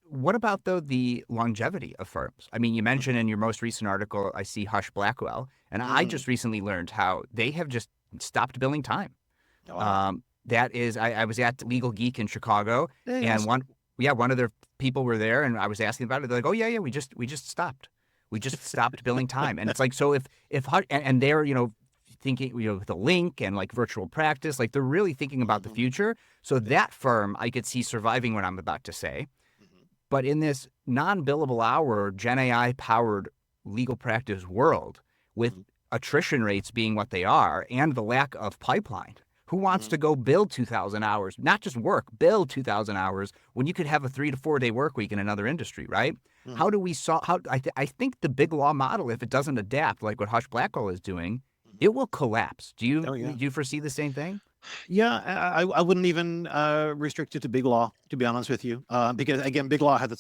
What about, though, the longevity of firms? I mean, you mentioned in your most recent article, I see Hush Blackwell, and I just recently learned how they have just stopped billing time. Wow. That is, I was at Legal Geek in Chicago, and one of their people were there, and I was asking about it. They're like, "Oh yeah, we just stopped. We just stopped billing time." And it's like, so if and they're thinking the link and like virtual practice, like they're really thinking about the future. So that firm I could see surviving what I'm about to say. But in this non-billable hour, Gen AI powered legal practice world, with attrition rates being what they are and the lack of pipeline, Who wants to go build 2,000 hours? Not just work, build 2,000 hours when you could have a 3 to 4 day work week in another industry, right? Mm-hmm. How do we solve? I think the big law model, if it doesn't adapt like what Hush Blackwell is doing, it will collapse. Oh yeah. Do you foresee the same thing? Yeah, I wouldn't even restrict it to big law, to be honest with you, because again, big law has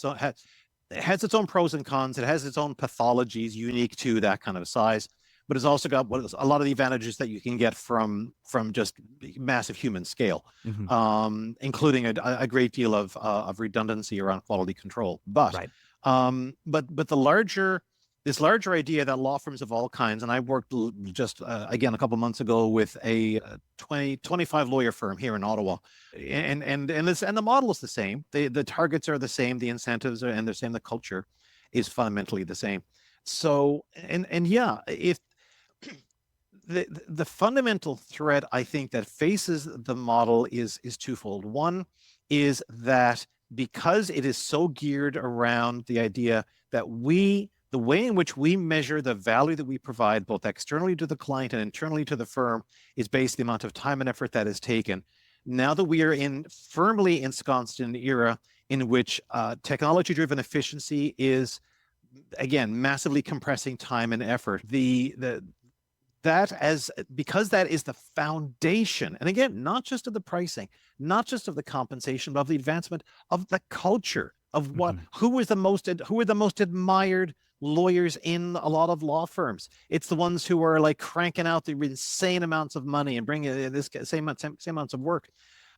its own pros and cons. It has its own pathologies unique to that kind of size, but it's also got a lot of the advantages that you can get from just massive human scale, Mm-hmm. including a great deal of redundancy around quality control. Right. But the larger this larger idea that law firms of all kinds, and I worked just again a couple months ago with a 25 lawyer firm here in Ottawa, and the model is the same. The targets are the same, the incentives are and the same. The culture is fundamentally the same. So and yeah, if the fundamental threat I think that faces the model is twofold. One is that because it is so geared around the idea that the way in which we measure the value that we provide, both externally to the client and internally to the firm, is based the amount of time and effort that is taken. Now that we are firmly ensconced in an era in which technology-driven efficiency is, again, massively compressing time and effort, because that is the foundation, and again, not just of the pricing, not just of the compensation, but of the advancement of the culture of who are the most admired lawyers in a lot of law firms. It's the ones who are like cranking out the insane amounts of money and bringing this same amounts of work.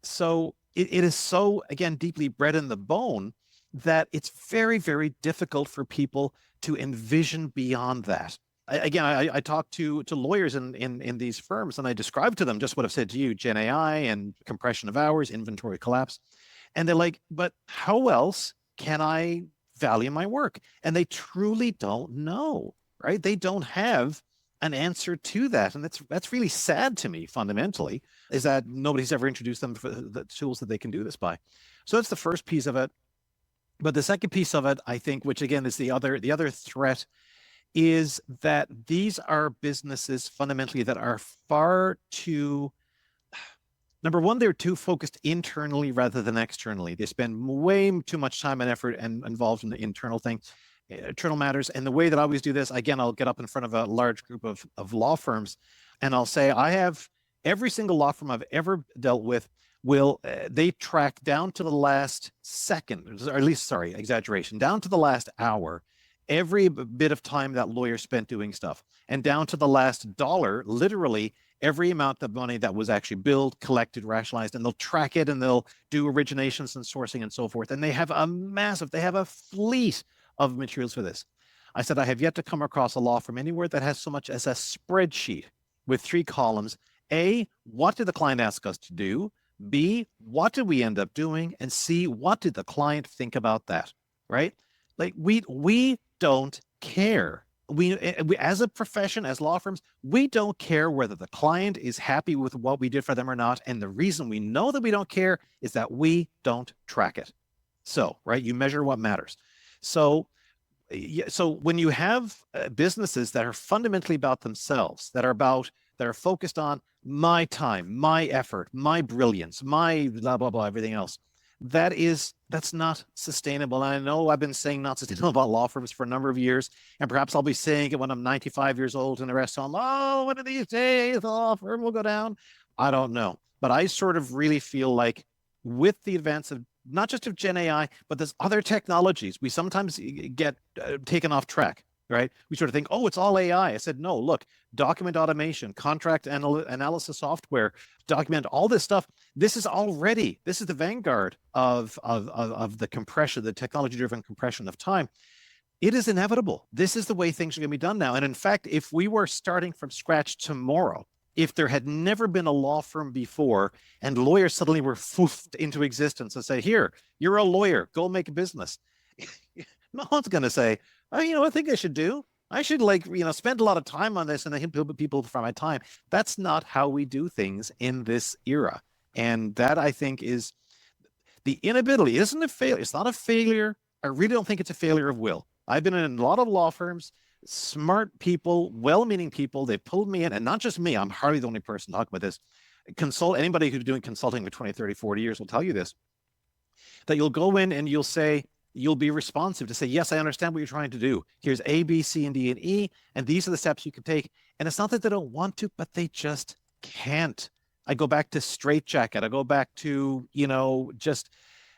So it is so, again, deeply bred in the bone that it's very, very difficult for people to envision beyond that. I talk to lawyers in these firms, and I describe to them just what I've said to you: Gen AI and compression of hours, inventory collapse. And they're like, but how else can I value my work? And they truly don't know, right? They don't have an answer to that. And that's really sad to me, fundamentally, is that nobody's ever introduced them for the tools that they can do this by. So that's the first piece of it. But the second piece of it, I think, which again is the other threat, is that these are businesses fundamentally that are far too, number one, they're too focused internally rather than externally. They spend way too much time and effort and involved in the internal matters. And the way that I always do this, again, I'll get up in front of a large group of law firms, and I'll say, I have every single law firm I've ever dealt with they track down to the last second, or at least, sorry, exaggeration, down to the last hour, every bit of time that lawyer spent doing stuff, and down to the last dollar, literally every amount of money that was actually billed, collected, rationalized, and they'll track it, and they'll do originations and sourcing and so forth. And they have a fleet of materials for this. I said, I have yet to come across a law firm anywhere that has so much as a spreadsheet with 3 columns. A, what did the client ask us to do? B, what did we end up doing? And C, what did the client think about that? Right? Like we don't care. We as a profession, as law firms, we don't care whether the client is happy with what we did for them or not. And the reason we know that we don't care is that we don't track it. So, right, you measure what matters. So when you have businesses that are fundamentally about themselves, that are focused on my time, my effort, my brilliance, my blah blah blah, everything else, that's not sustainable. And I know I've been saying not sustainable about law firms for a number of years, and perhaps I'll be saying it when I'm 95 years old and the rest of them, oh, one of these days the law firm will go down. I don't know, but I sort of really feel like with the advance of not just of Gen AI, but there's other technologies, we sometimes get taken off track, right? We sort of think, oh, it's all AI. I said, no, look, document automation, contract analysis software, document, all this stuff. This is the vanguard of the compression, the technology-driven compression of time. It is inevitable. This is the way things are going to be done now. And in fact, if we were starting from scratch tomorrow, if there had never been a law firm before and lawyers suddenly were foofed into existence and say, here, you're a lawyer, go make a business. No one's going to say, oh, you know what I think I should do? I should spend a lot of time on this and help people for my time. That's not how we do things in this era. And that, I think, is the inability. Isn't a failure. It's not a failure. I really don't think it's a failure of will. I've been in a lot of law firms, smart people, well-meaning people. They pulled me in, and not just me. I'm hardly the only person talking about this. Anybody who's doing consulting for 20, 30, 40 years will tell you this, that you'll go in and you'll be responsive to say, yes, I understand what you're trying to do. Here's A, B, C, and D, and E, and these are the steps you can take. And it's not that they don't want to, but they just can't. I go back to straitjacket. I go back to, just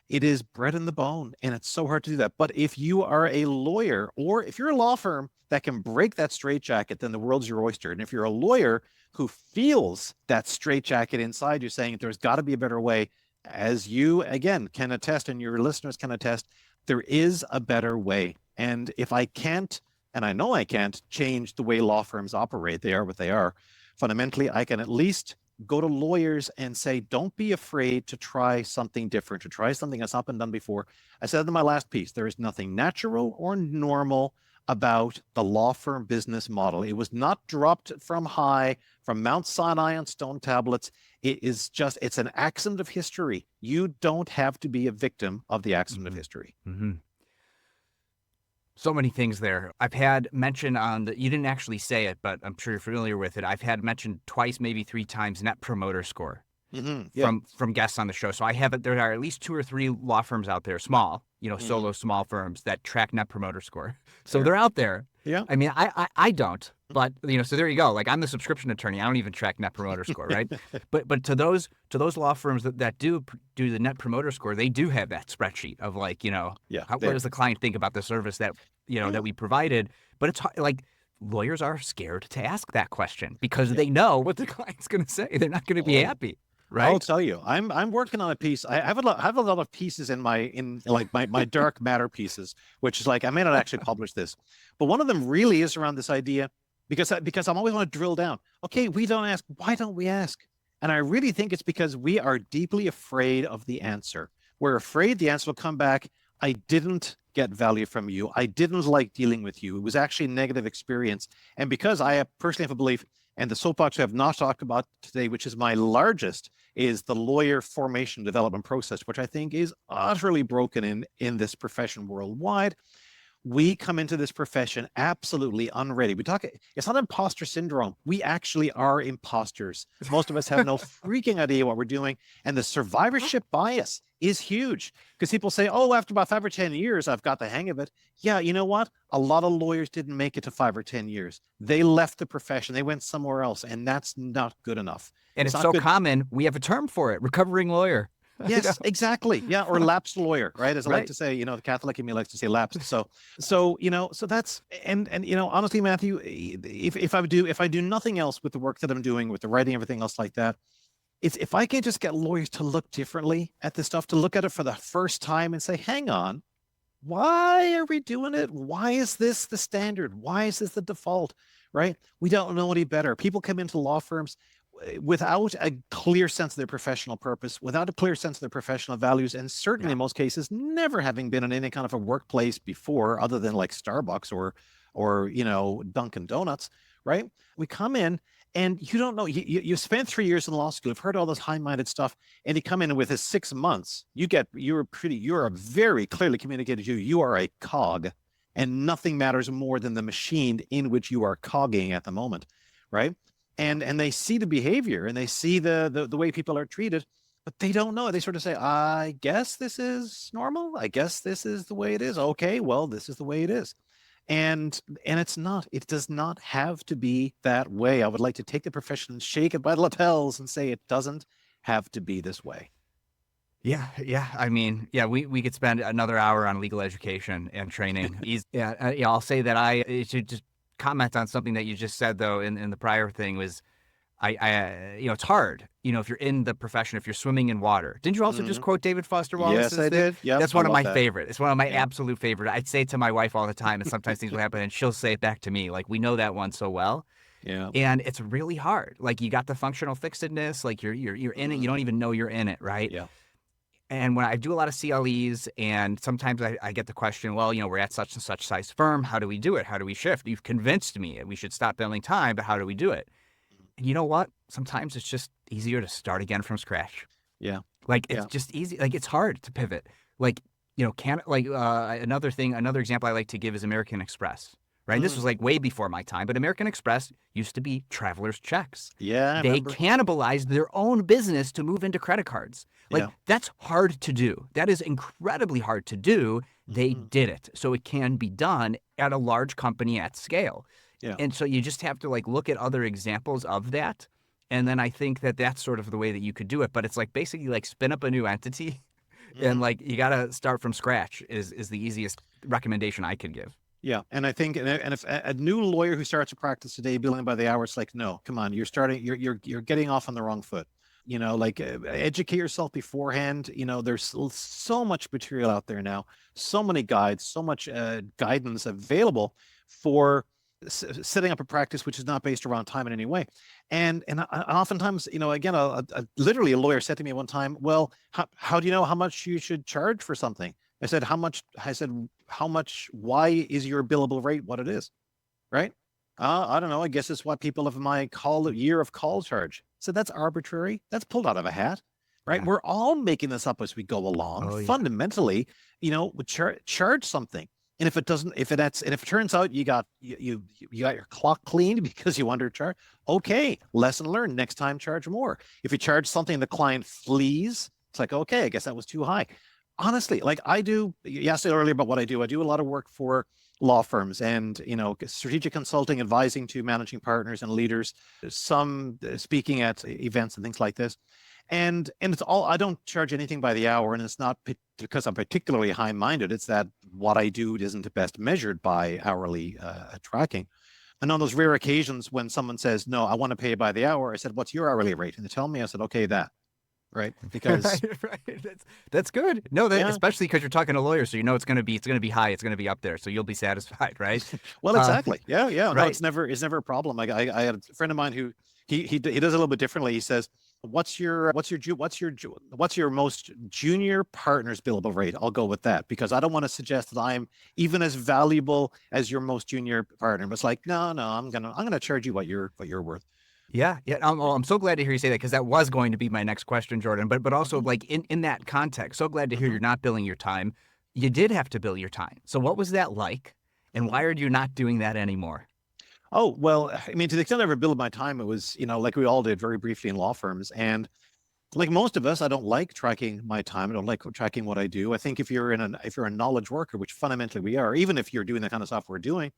it is bread in the bone, and it's so hard to do that. But if you are a lawyer, or if you're a law firm that can break that straitjacket, then the world's your oyster. And if you're a lawyer who feels that straitjacket inside you saying there's got to be a better way, as you, again, can attest and your listeners can attest, there is a better way. And if I can't, and I know I can't, change the way law firms operate, they are what they are, fundamentally, I can at least go to lawyers and say, don't be afraid to try something different, to try something that's not been done before. I said in my last piece, there is nothing natural or normal about the law firm business model. It was not dropped from high, from Mount Sinai on stone tablets. It's an accident of history. You don't have to be a victim of the accident of history. Mm-hmm. So many things there. I've had mention you didn't actually say it, but I'm sure you're familiar with it. I've had mentioned twice, maybe 3 times, net promoter score from guests on the show. So I have it. There are at least 2 or 3 law firms out there, small, solo small firms that track net promoter score. So they're out there. Yeah. I mean, I don't, but so there you go. Like, I'm the subscription attorney. I don't even track net promoter score, right? But to those law firms that do the net promoter score, they do have that spreadsheet of like, what does the client think about the service that that we provided? But it's like, lawyers are scared to ask that question because they know what the client's going to say. They're not going to be happy. Right. I'll tell you, I'm working on a piece. I have a lot of pieces in my dark matter pieces, which is like, I may not actually publish this, but one of them really is around this idea because I'm always want to drill down. Okay, we don't ask. Why don't we ask? And I really think it's because we are deeply afraid of the answer. We're afraid the answer will come back, I didn't get value from you. I didn't like dealing with you. It was actually a negative experience. And because I personally have a belief, and the soapbox we have not talked about today, which is my largest, is the lawyer formation development process, which I think is utterly broken in this profession worldwide. We come into this profession absolutely unready. It's not imposter syndrome. We actually are imposters. Most of us have no freaking idea what we're doing. And the survivorship bias is huge because people say, oh, after about 5 or 10 years, I've got the hang of it. Yeah, you know what? A lot of lawyers didn't make it to 5 or 10 years. They left the profession. They went somewhere else, and that's not good enough. And it's so common. We have a term for it, recovering lawyer. Yes, exactly. Yeah, or lapsed lawyer, right? As I like to say, the Catholic in me likes to say lapsed. So that's and honestly, Matthew, if I do nothing else with the work that I'm doing, with the writing, everything else like that, it's if I can just get lawyers to look differently at this stuff, to look at it for the first time and say, hang on, why are we doing it? Why is this the standard? Why is this the default? Right? We don't know any better. People come into law firms without a clear sense of their professional purpose, without a clear sense of their professional values, and certainly in most cases, never having been in any kind of a workplace before, other than like Starbucks or Dunkin' Donuts, right? We come in and you don't know, you spent 3 years in law school, you've heard all this high-minded stuff, and you come in with his 6 months, you're a very clearly communicated you are a cog, and nothing matters more than the machine in which you are cogging at the moment, right? And they see the behavior and they see the way people are treated, but they don't know. They sort of say, I guess this is normal. I guess this is the way it is. Okay, well, this is the way it is. And it's not. It does not have to be that way. I would like to take the profession and shake it by the lapels and say it doesn't have to be this way. Yeah. I mean, we could spend another hour on legal education and training. I'll say that I should just comment on something that you just said, though, in the prior thing was, it's hard, if you're in the profession, if you're swimming in water. Didn't you also just quote David Foster Wallace? Yes, I did. Yeah, that's one of my favorite. It's one of my absolute favorite. I'd say it to my wife all the time, and sometimes things will happen, and she'll say it back to me. Like, we know that one so well. Yeah. And it's really hard. Like, you got the functional fixedness, like you're in it, you don't even know you're in it, right? Yeah. And when I do a lot of CLEs, and sometimes I get the question, well, we're at such and such size firm. How do we do it? How do we shift? You've convinced me we should stop billing time, but how do we do it? And you know what? Sometimes it's just easier to start again from scratch. Yeah. Like, it's just easy. Like, it's hard to pivot. Like, another example I like to give is American Express, right? And this Mm. was like way before my time, but American Express used to be traveler's checks. Yeah, I They remember. cannibalized their own business to move into credit cards. Like, Yeah. that's hard to do. That is incredibly hard to do. They Hmm. did it. So it can be done at a large company at scale. Yeah. And so you just have to like look at other examples of that. And then I think that that's sort of the way that you could do it. But it's like basically like spin up a new entity and Hmm. like you got to start from scratch is the easiest recommendation I could give. Yeah, and I think, and if a new lawyer who starts a practice today, billing by the hour, it's like, no, come on, you're starting, you're getting off on the wrong foot. Like educate yourself beforehand. There's so much material out there now, so many guides, so much guidance available for setting up a practice which is not based around time in any way. And oftentimes, again, literally a lawyer said to me one time, well, how do you know how much you should charge for something? I said, how much? I said, how much? Why is your billable rate what it is? Right? I don't know. I guess it's what people have my year of call charge. So that's arbitrary. That's pulled out of a hat, right? Yeah. We're all making this up as we go along. Oh, yeah. Fundamentally, we charge something. And if it doesn't, and if it turns out you got your clock cleaned because you undercharged, okay, lesson learned. Next time, charge more. If you charge something the client flees, it's like, okay, I guess that was too high. Honestly, like you asked earlier about what I do. I do a lot of work for law firms and, strategic consulting, advising to managing partners and leaders, some speaking at events and things like this. And it's all, I don't charge anything by the hour, and it's not because I'm particularly high-minded. It's that what I do isn't best measured by hourly tracking. And on those rare occasions when someone says, no, I want to pay by the hour, I said, what's your hourly rate? And they tell me, I said, okay, that. Right. Because right. That's good. No, yeah, especially because you're talking to lawyers, so you know it's gonna be high, it's gonna be up there, so you'll be satisfied, right? well, Uh, exactly. Yeah, yeah. No, right. it's never a problem. I had a friend of mine who he does a little bit differently. He says, what's your most junior partner's billable rate? I'll go with that because I don't want to suggest that I'm even as valuable as your most junior partner. But it's like, no, I'm gonna charge you what you're worth. Yeah, yeah. I'm so glad to hear you say that because that was going to be my next question, Jordan. But also Hmm. like in that context, so glad to hear Hmm. you're not billing your time. You did have to bill your time. So what was that like? And Hmm. why are you not doing that anymore? Oh, well, I mean, to the extent I ever billed my time, it was, like we all did very briefly in law firms. And like most of us, I don't like tracking my time. I don't like tracking what I do. I think if you're a knowledge worker, which fundamentally we are, even if you're doing the kind of stuff we're doing,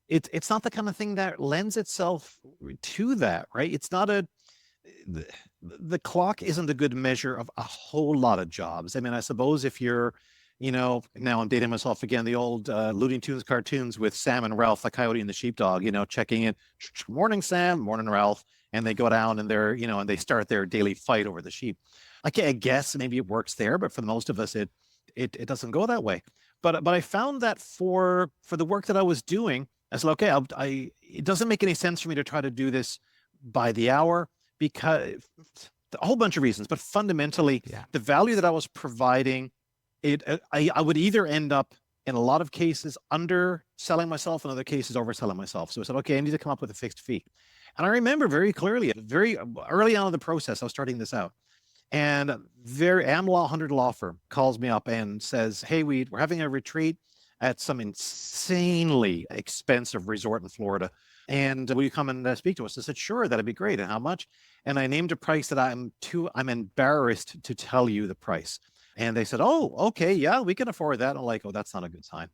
it's not the kind of thing that lends itself to that, right? It's not the, the clock isn't a good measure of a whole lot of jobs. I mean, I suppose if you're, now I'm dating myself again, the old Looney Tunes cartoons with Sam and Ralph, the coyote and the sheepdog, checking in, morning Sam, morning Ralph, and they go down and and they start their daily fight over the sheep. I guess maybe it works there, but for most of us, it doesn't go that way. But I found that for the work that I was doing, I said, okay, it doesn't make any sense for me to try to do this by the hour because a whole bunch of reasons, but fundamentally, Yeah. the value that I was providing, I would either end up in a lot of cases underselling myself, in other cases overselling myself. So I said, okay, I need to come up with a fixed fee. And I remember very clearly, very early on in the process, I was starting this out. And very AmLaw 100 law firm calls me up and says, hey, we're having a retreat at some insanely expensive resort in Florida. And will you come and speak to us? I said, sure, that'd be great. And how much? And I named a price that I'm embarrassed to tell you the price. And they said, oh, okay, yeah, we can afford that. I'm like, oh, that's not a good sign.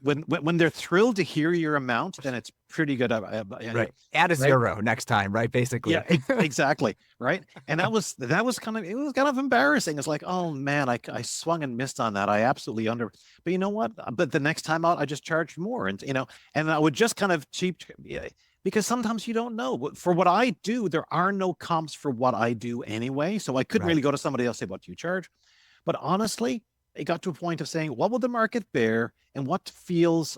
When they're thrilled to hear your amount, then it's pretty good. Right. Add a Right. zero next time, right? Basically. Yeah, exactly. Right. And that was it was kind of embarrassing. It's like, oh man, I swung and missed on that. I absolutely but you know what? But the next time out, I just charged more. And I would just kind of yeah, because sometimes you don't know. For what I do, there are no comps for what I do anyway. So I couldn't Right. really go to somebody else and say, what do you charge? But honestly, it got to a point of saying, what will the market bear and what feels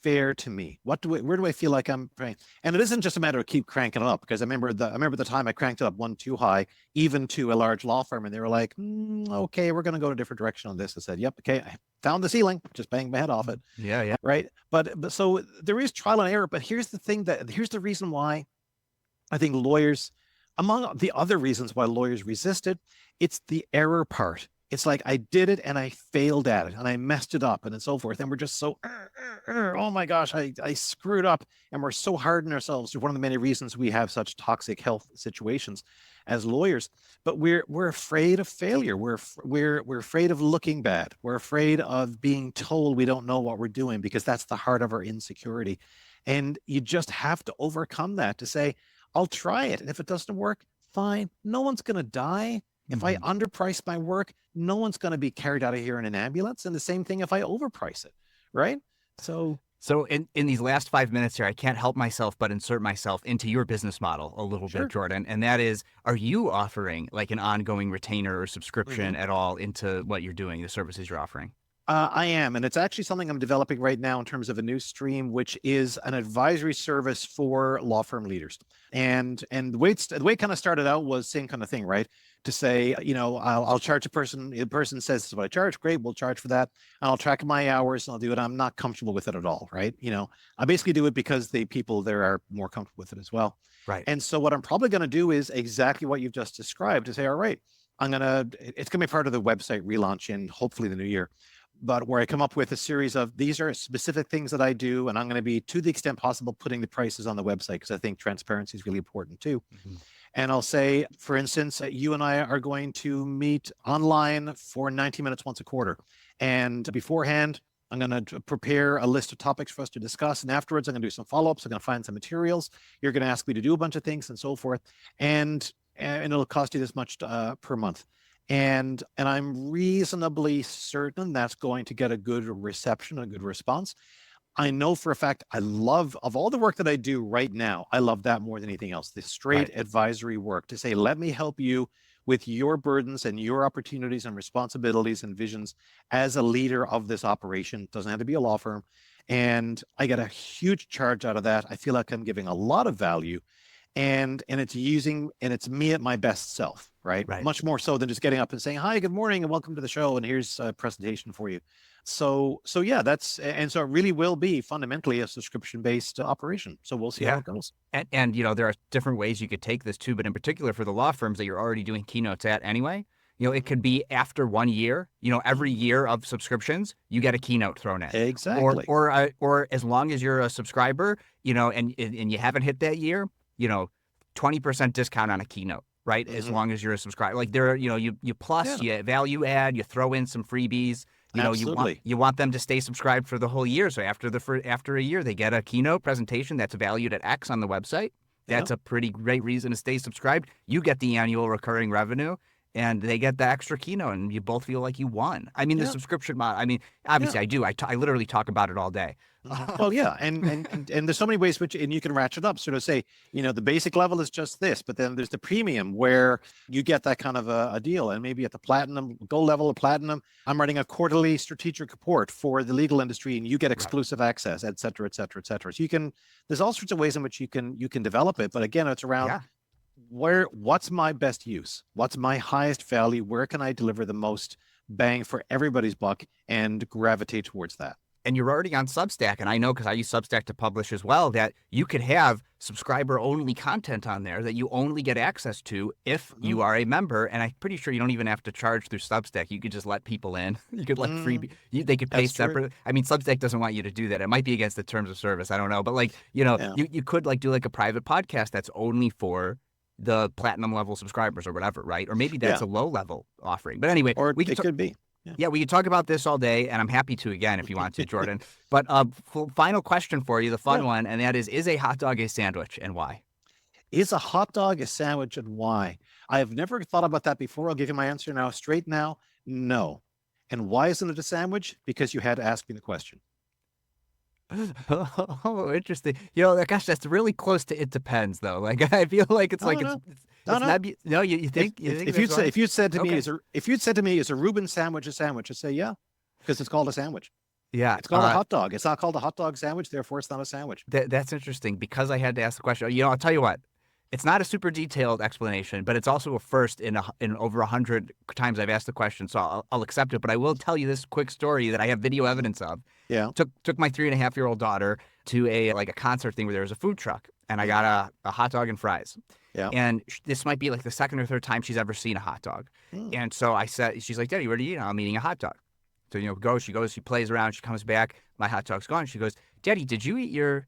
fair to me? Where do I feel like I'm paying? And it isn't just a matter of keep cranking it up, because I remember the time I cranked it up one too high, even to a large law firm, and they were like, okay, we're going to go a different direction on this. I said, yep, okay, I found the ceiling, just banged my head off it. Yeah. Yeah. Right. But so there is trial and error. But here's the reason why I think lawyers, among the other reasons why lawyers resist it, it's the error part. it's like I did it and I failed at it and I messed it up and so forth. And we're just so, oh my gosh, I screwed up. And we're so hard on ourselves. One of the many reasons we have such toxic health situations as lawyers. But we're afraid of failure. We're afraid of looking bad. We're afraid of being told we don't know what we're doing, because that's the heart of our insecurity. And you just have to overcome that to say, I'll try it. And if it doesn't work, fine. No one's going to die. If I underprice my work, no one's going to be carried out of here in an ambulance. And the same thing if I overprice it, right? So in these last 5 minutes here, I can't help myself but insert myself into your business model a little bit, Jordan. And that is, are you offering like an ongoing retainer or subscription at all into what you're doing, the services you're offering? I am, and it's actually something I'm developing right now in terms of a new stream, which is an advisory service for law firm leaders. And the way it kind of started out was same kind of thing, right? To say, I'll charge a person. The person says, "This is what I charge. Great, we'll charge for that. And I'll track my hours and I'll do it." I'm not comfortable with it at all, right? I basically do it because the people there are more comfortable with it as well. Right. And so what I'm probably going to do is exactly what you've just described. To say, all right, it's going to be part of the website relaunch in hopefully the new year. But where I come up with a series of, these are specific things that I do, and I'm going to be, to the extent possible, putting the prices on the website, because I think transparency is really important too. And I'll say, for instance, you and I are going to meet online for 90 minutes once a quarter. And beforehand, I'm going to prepare a list of topics for us to discuss. And afterwards, I'm going to do some follow-ups. I'm going to find some materials. You're going to ask me to do a bunch of things and so forth. And it'll cost you this much per month. And I'm reasonably certain that's going to get a good reception, a good response. I know for a fact, of all the work that I do right now, I love that more than anything else. The straight advisory work, to say, let me help you with your burdens and your opportunities and responsibilities and visions as a leader of this operation. It doesn't have to be a law firm. And I get a huge charge out of that. I feel like I'm giving a lot of value. And it's me at my best self, right? Much more so than just getting up and saying, "Hi, good morning, and welcome to the show, and here's a presentation for you." So yeah, so it really will be fundamentally a subscription-based operation. So we'll see how it goes. And there are different ways you could take this too, but in particular for the law firms that you're already doing keynotes at anyway, it could be after 1 year, every year of subscriptions, you get a keynote thrown in. Exactly. Or as long as you're a subscriber, and you haven't hit that year, 20% discount on a keynote, right? As long as you're a subscriber. Like you plus, you value add, you throw in some freebies. You want them to stay subscribed for the whole year. So after a year, they get a keynote presentation that's valued at X on the website. That's a pretty great reason to stay subscribed. You get the annual recurring revenue, and they get the extra keynote, and you both feel like you won. I mean, the subscription model, obviously I do. I literally talk about it all day. Well, yeah. And there's so many ways and you can ratchet up. Sort of say, the basic level is just this, but then there's the premium where you get that kind of a deal. And maybe at the platinum, gold level of platinum, I'm writing a quarterly strategic report for the legal industry, and you get exclusive access, et cetera, et cetera, et cetera. So there's all sorts of ways in which you can develop it. But again, it's around what's my best use? What's my highest value? Where can I deliver the most bang for everybody's buck and gravitate towards that? And you're already on Substack, and I know because I use Substack to publish as well, that you could have subscriber-only content on there that you only get access to if you are a member. And I'm pretty sure you don't even have to charge through Substack. You could just let people in. You could let freebie. They could pay separate. I mean, Substack doesn't want you to do that. It might be against the terms of service. I don't know. But you could do a private podcast that's only for the platinum level subscribers or whatever, right? Or maybe that's a low level offering. But anyway, or it could be. Yeah, we could talk about this all day, and I'm happy to again if you want to, Jordan. But final question for you, the fun one, and that is a hot dog a sandwich, and why? Is a hot dog a sandwich, and why? I have never thought about that before. I'll give you my answer now, straight now. No. And why isn't it a sandwich? Because you had to ask me the question. Oh, interesting. Gosh, that's really close to it depends, though. Like I feel like it's you think if you'd said to me is a Reuben sandwich a sandwich, I'd say yeah, because it's called a sandwich. Yeah, it's called a hot dog. It's not called a hot dog sandwich, therefore it's not a sandwich. That's interesting because I had to ask the question. I'll tell you what. It's not a super detailed explanation, but it's also a first in over 100 times I've asked the question, so I'll accept it. But I will tell you this quick story that I have video evidence of. Yeah. Took my 3.5-year-old daughter to a concert thing where there was a food truck, and I got a hot dog and fries. Yeah. And this might be like the second or third time she's ever seen a hot dog. And so I said, she's like, Daddy, what are you eating? I'm eating a hot dog. So, she goes, she plays around, she comes back, my hot dog's gone. She goes, Daddy, did you eat your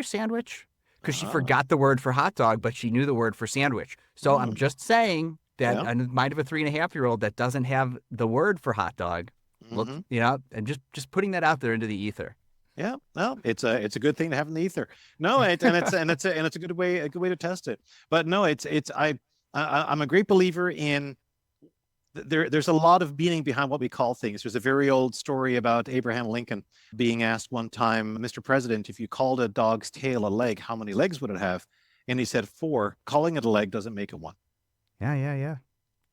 sandwich? Because she forgot the word for hot dog, but she knew the word for sandwich. So I'm just saying that in the mind of a 3.5-year-old that doesn't have the word for hot dog, look, and just putting that out there into the ether. Yeah, no, it's a good thing to have in the ether. No, it's a good way to test it. But no, I'm a great believer in there's a lot of meaning behind what we call things. There's a very old story about Abraham Lincoln being asked one time, Mr. President, if you called a dog's tail a leg, how many legs would it have? And he said 4. Calling it a leg doesn't make it one. Yeah.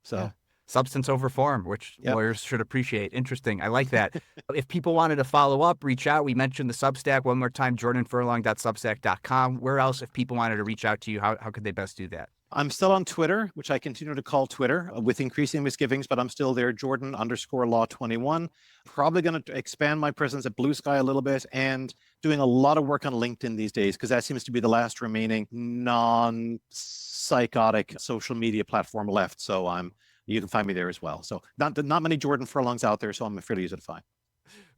So. Yeah. Substance over form, which lawyers should appreciate. Interesting. I like that. If people wanted to follow up, reach out. We mentioned the Substack one more time, jordanfurlong.substack.com. Where else, if people wanted to reach out to you, how could they best do that? I'm still on Twitter, which I continue to call Twitter with increasing misgivings, but I'm still there, Jordan_Law21. Probably going to expand my presence at Blue Sky a little bit and doing a lot of work on LinkedIn these days because that seems to be the last remaining non-psychotic social media platform left. So you can find me there as well. So not many Jordan Furlongs out there, so I'm fairly easy to find.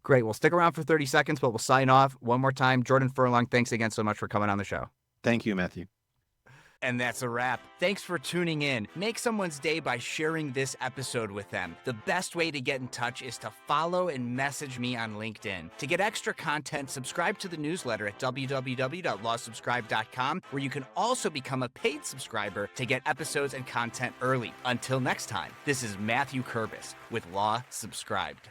Great. We'll stick around for 30 seconds, but we'll sign off one more time. Jordan Furlong, thanks again so much for coming on the show. Thank you, Matthew. And that's a wrap. Thanks for tuning in. Make someone's day by sharing this episode with them. The best way to get in touch is to follow and message me on LinkedIn. To get extra content, subscribe to the newsletter at www.lawsubscribe.com, where you can also become a paid subscriber to get episodes and content early. Until next time, this is Matthew Kurbis with Law Subscribed.